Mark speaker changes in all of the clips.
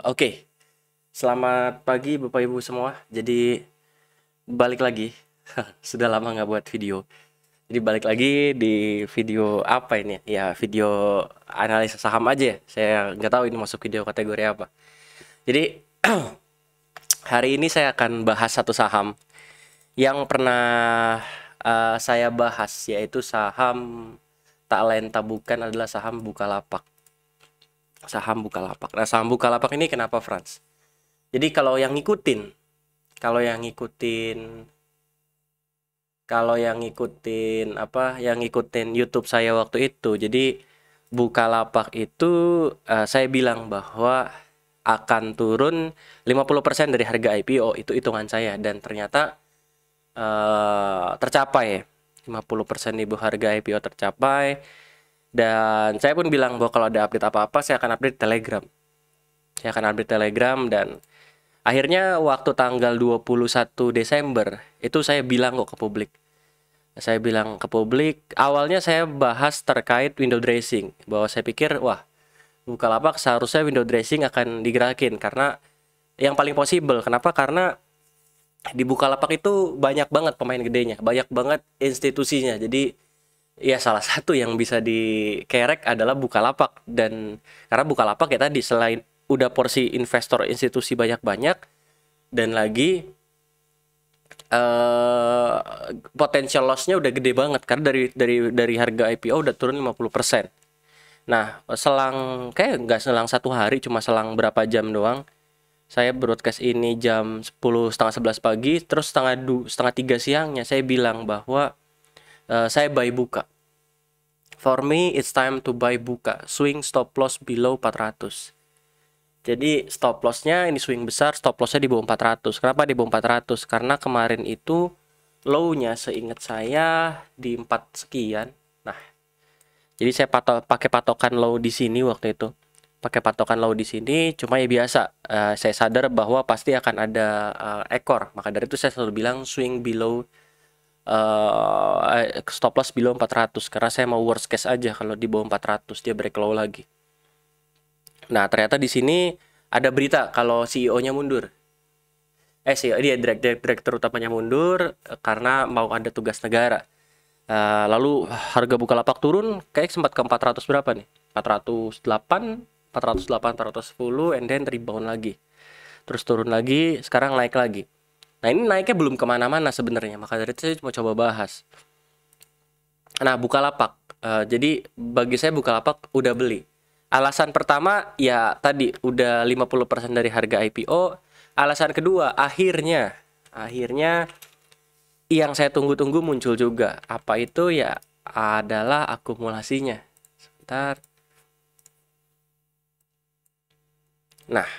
Speaker 1: Oke. Selamat pagi Bapak Ibu semua. Jadi balik lagi. Sudah lama nggak buat video. Jadi balik lagi di video apa ini? Ya video analisa saham aja ya. Saya nggak tahu ini masuk video kategori apa. Jadi hari ini saya akan bahas satu saham yang pernah saya bahas, yaitu saham tak lain tak bukan adalah saham Bukalapak. Saham Bukalapak. Nah, saham Bukalapak ini kenapa, Franz? Jadi kalau yang ngikutin yang ngikutin YouTube saya waktu itu, jadi Bukalapak itu saya bilang bahwa akan turun 50% dari harga IPO, itu hitungan saya, dan ternyata tercapai. 50% ibu harga IPO tercapai, dan saya pun bilang bahwa kalau ada update apa-apa saya akan update Telegram. Dan akhirnya waktu tanggal 21 Desember itu saya bilang kok ke publik. Awalnya saya bahas terkait window dressing, bahwa saya pikir, wah, Bukalapak seharusnya window dressing akan digerakin karena yang paling possible. Kenapa? Karena di Bukalapak itu banyak banget pemain gedenya, banyak banget institusinya. Jadi ya salah satu yang bisa dikerek adalah Bukalapak, dan karena Bukalapak ya tadi, selain udah porsi investor institusi banyak-banyak, dan lagi potensial loss-nya udah gede banget karena dari harga IPO udah turun 50%. Nah, nggak selang satu hari, cuma selang berapa jam doang. Saya broadcast ini jam 10, setengah 11 pagi, terus setengah 3 siangnya saya bilang bahwa saya buy Buka. For me, it's time to buy Buka. Swing stop loss below 400. Jadi stop loss-nya ini swing besar, stop loss-nya di bawah 400. Kenapa di bawah 400? Karena kemarin itu low-nya seingat saya di 4 sekian. Nah, jadi saya pakai patokan low di sini waktu itu. Pakai patokan low di sini, cuma ya biasa. Saya sadar bahwa pasti akan ada ekor. Maka dari itu saya selalu bilang swing below stop loss below 400, karena saya mau worst case aja kalau di bawah 400 dia break low lagi. Nah, ternyata di sini ada berita kalau CEO-nya mundur. CEO dia direktur utamanya mundur karena mau ada tugas negara. Lalu harga Bukalapak turun, kayak sempat ke 400 berapa nih? 408, 410, and then rebound lagi. Terus turun lagi, sekarang naik lagi. Nah, ini naiknya belum kemana-mana sebenarnya, maka dari itu saya mau coba bahas. Nah, Bukalapak. Jadi bagi saya Bukalapak udah beli. Alasan pertama ya tadi udah 50% dari harga IPO. Alasan kedua, akhirnya yang saya tunggu-tunggu muncul juga. Apa itu? Ya adalah akumulasinya. Sebentar. Nah,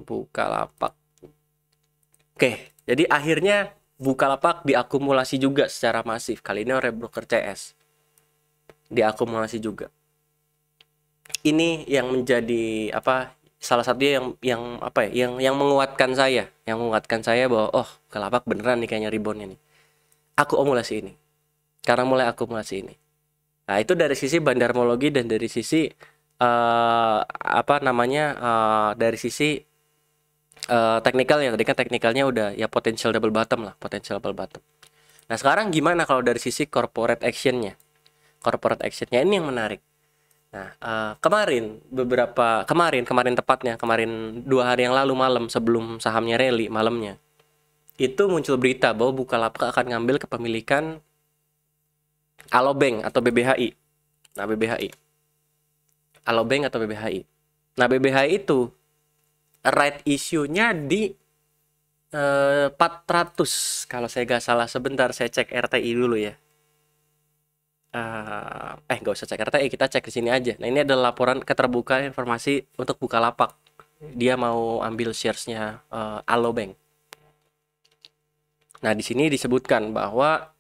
Speaker 1: Bukalapak. Oke, jadi akhirnya Bukalapak diakumulasi juga secara masif. Kali ini oleh broker CS. Diakumulasi juga. Ini yang menjadi salah satunya yang menguatkan saya bahwa Bukalapak beneran nih kayaknya reboundnya nih. Akumulasi ini. Karena mulai akumulasi ini. Nah, itu dari sisi bandarmologi dan dari sisi dari sisi teknikalnya. Tadi kan teknikalnya udah ya potential double bottom lah, potential double bottom. Nah, sekarang gimana kalau dari sisi corporate actionnya? Corporate actionnya ini yang menarik. Nah, kemarin tepatnya 2 hari yang lalu malam sebelum sahamnya rally malamnya, itu muncul berita bahwa Bukalapak akan ngambil kepemilikan Alobank atau BBHI. Nah, Alobank atau BBHI. Nah, BBHI itu right issue-nya di 400 kalau saya nggak salah. Sebentar saya cek RTI dulu ya. Nggak usah cek RTI, kita cek di sini aja. Nah, ini adalah laporan keterbukaan informasi untuk Bukalapak. Dia mau ambil shares-nya Alobank. Nah, di sini disebutkan bahwa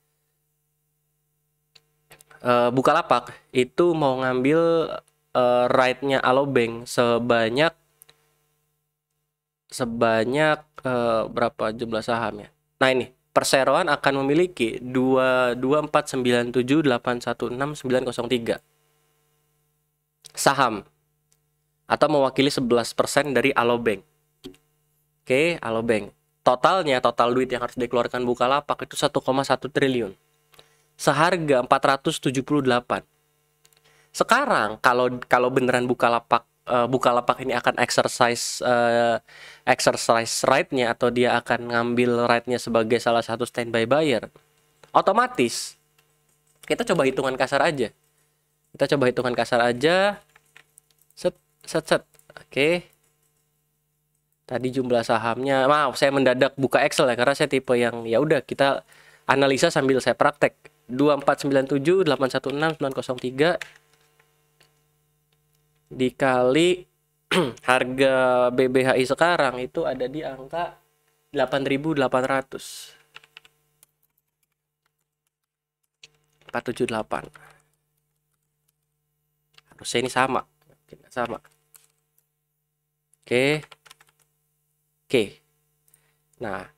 Speaker 1: Bukalapak itu mau ngambil right-nya Alobank sebanyak berapa jumlah sahamnya. Nah, ini perseroan akan memiliki 22497816903 saham. atau mewakili 11% dari Alobank. Oke, Alobank. Total duit yang harus dikeluarkan Bukalapak itu 1,1 triliun. Seharga 478. Sekarang kalau beneran Bukalapak ini akan exercise right-nya, atau dia akan ngambil right-nya sebagai salah satu standby buyer, otomatis kita coba hitungan kasar aja. Set. Oke. Tadi jumlah sahamnya, maaf saya mendadak buka Excel ya, karena saya tipe yang ya udah kita analisa sambil saya praktek. 2497 816 903 dikali harga BBHI sekarang itu ada di angka 8.800. 478. Harusnya ini sama. Tidak sama. Oke. Nah,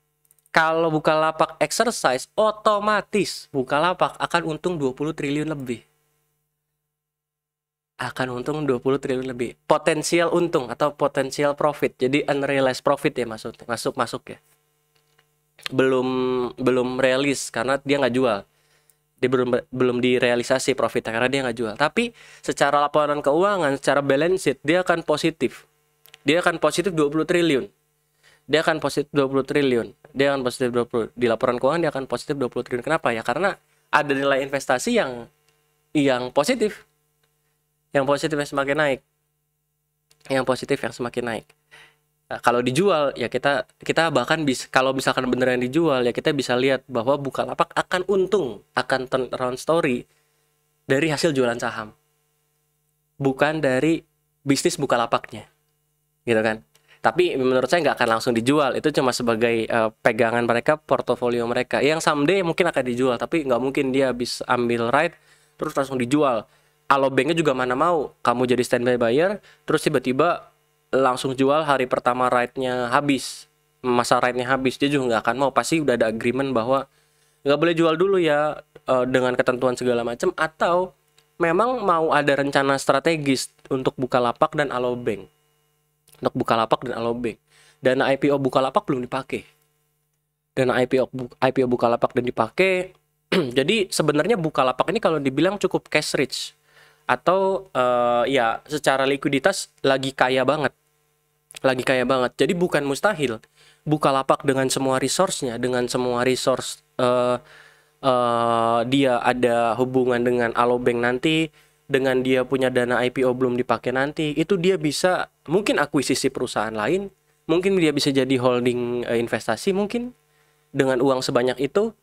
Speaker 1: kalau Bukalapak exercise, otomatis Bukalapak akan untung 20 triliun lebih. Potensial untung atau potensial profit. Jadi unrealized profit ya masuk ya. Belum realis karena dia nggak jual. Dia belum direalisasi profitnya karena dia nggak jual. Tapi secara laporan keuangan, secara balance sheet dia akan positif. 20 triliun. Dia akan positif 20 di laporan keuangan dia akan positif 20 triliun. Kenapa ya? Karena ada nilai investasi yang positif. Yang positif yang semakin naik. Nah, kalau dijual ya kita bahkan bisa, kalau misalkan beneran dijual ya kita bisa lihat bahwa Bukalapak akan untung, akan turn around story dari hasil jualan saham, bukan dari bisnis Bukalapaknya, gitu kan. Tapi menurut saya nggak akan langsung dijual, itu cuma sebagai pegangan mereka, portofolio mereka yang someday mungkin akan dijual, tapi nggak mungkin dia bisa ambil right terus langsung dijual. Alobanknya juga mana mau kamu jadi standby buyer terus tiba-tiba langsung jual hari pertama right-nya habis, masa right-nya habis. Dia juga nggak akan mau, pasti udah ada agreement bahwa nggak boleh jual dulu ya, dengan ketentuan segala macam, atau memang mau ada rencana strategis untuk Bukalapak dan Alobank. Dana IPO Bukalapak belum dipakai. Bukalapak dan dipakai. Jadi sebenarnya Bukalapak ini kalau dibilang cukup cash rich, atau ya secara likuiditas lagi kaya banget. Jadi bukan mustahil Bukalapak dengan semua resource-nya, dia ada hubungan dengan Alobank nanti, dengan dia punya dana IPO belum dipakai nanti, itu dia bisa mungkin akuisisi perusahaan lain, mungkin dia bisa jadi holding investasi mungkin dengan uang sebanyak itu.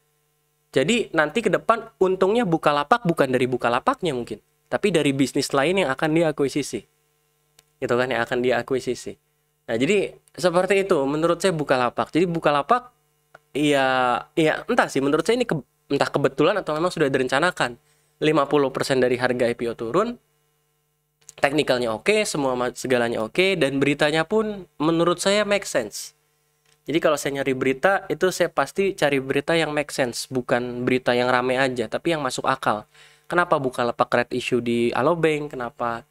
Speaker 1: Jadi nanti ke depan untungnya Bukalapak bukan dari Bukalapaknya mungkin, tapi dari bisnis lain yang akan dia akuisisi. Gitu kan, yang akan dia akuisisi. Nah, jadi seperti itu menurut saya Bukalapak. Jadi Bukalapak ya entah sih, menurut saya ini entah kebetulan atau memang sudah direncanakan. 50% dari harga IPO turun, teknikalnya oke, segalanya oke, dan beritanya pun menurut saya make sense. Jadi kalau saya nyari berita, itu saya pasti cari berita yang make sense, bukan berita yang rame aja, tapi yang masuk akal. Kenapa Bukalapak red issue di Alobank? Kenapa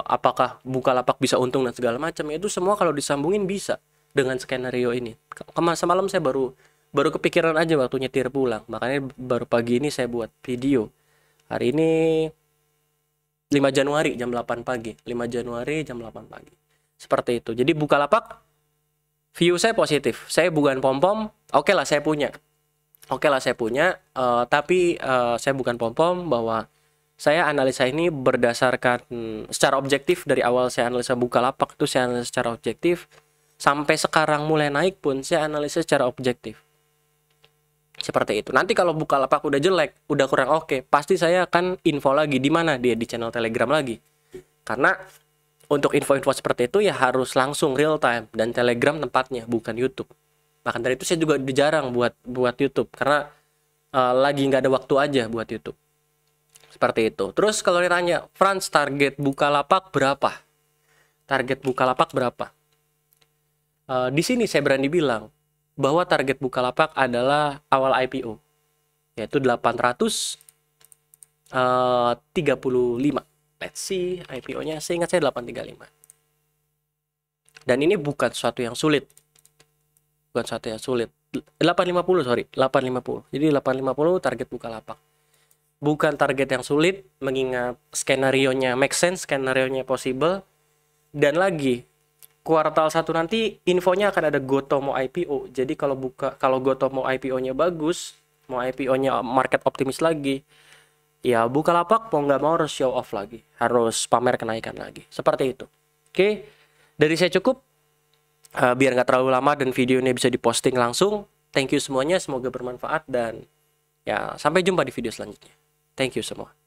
Speaker 1: apakah Bukalapak bisa untung dan segala macam? Itu semua kalau disambungin bisa dengan skenario ini. Semalam saya baru kepikiran aja waktu nyetir pulang, makanya baru pagi ini saya buat video. Hari ini 5 Januari jam 8 pagi. Seperti itu. Jadi Bukalapak view saya positif. Saya bukan pom-pom. Oke lah saya punya. Tapi saya bukan pom-pom, bahwa saya analisa ini berdasarkan secara objektif. Dari awal saya analisa Bukalapak itu saya analisa secara objektif. Sampai sekarang mulai naik pun saya analisa secara objektif. Seperti itu. Nanti kalau Bukalapak udah jelek, udah kurang oke, pasti saya akan info lagi. Di mana dia? Di channel Telegram lagi. Karena untuk info-info seperti itu ya harus langsung real time, dan Telegram tempatnya, bukan YouTube. Bahkan dari itu saya juga jarang buat YouTube karena lagi nggak ada waktu aja buat YouTube. Seperti itu. Terus kalau ditanya, Frans, target Bukalapak berapa? Di sini saya berani bilang bahwa target Bukalapak adalah awal IPO, yaitu 835. let's see, IPO-nya seingat saya 835. Dan ini bukan sesuatu yang sulit. Bukan sesuatu yang sulit. 850, sorry, 850. Jadi 850 target Bukalapak. Bukan target yang sulit, mengingat skenario-nya make sense, skenario-nya possible. Dan lagi, kuartal 1 nanti infonya akan ada Goto mau IPO. Jadi kalau Goto mau IPO-nya bagus, mau IPO-nya market optimis lagi, ya Bukalapak mau nggak mau harus show off lagi, harus pamer kenaikan lagi. Seperti itu. Oke, dari saya cukup. Biar nggak terlalu lama dan video ini bisa diposting langsung. Thank you semuanya, semoga bermanfaat dan ya sampai jumpa di video selanjutnya. Thank you semua.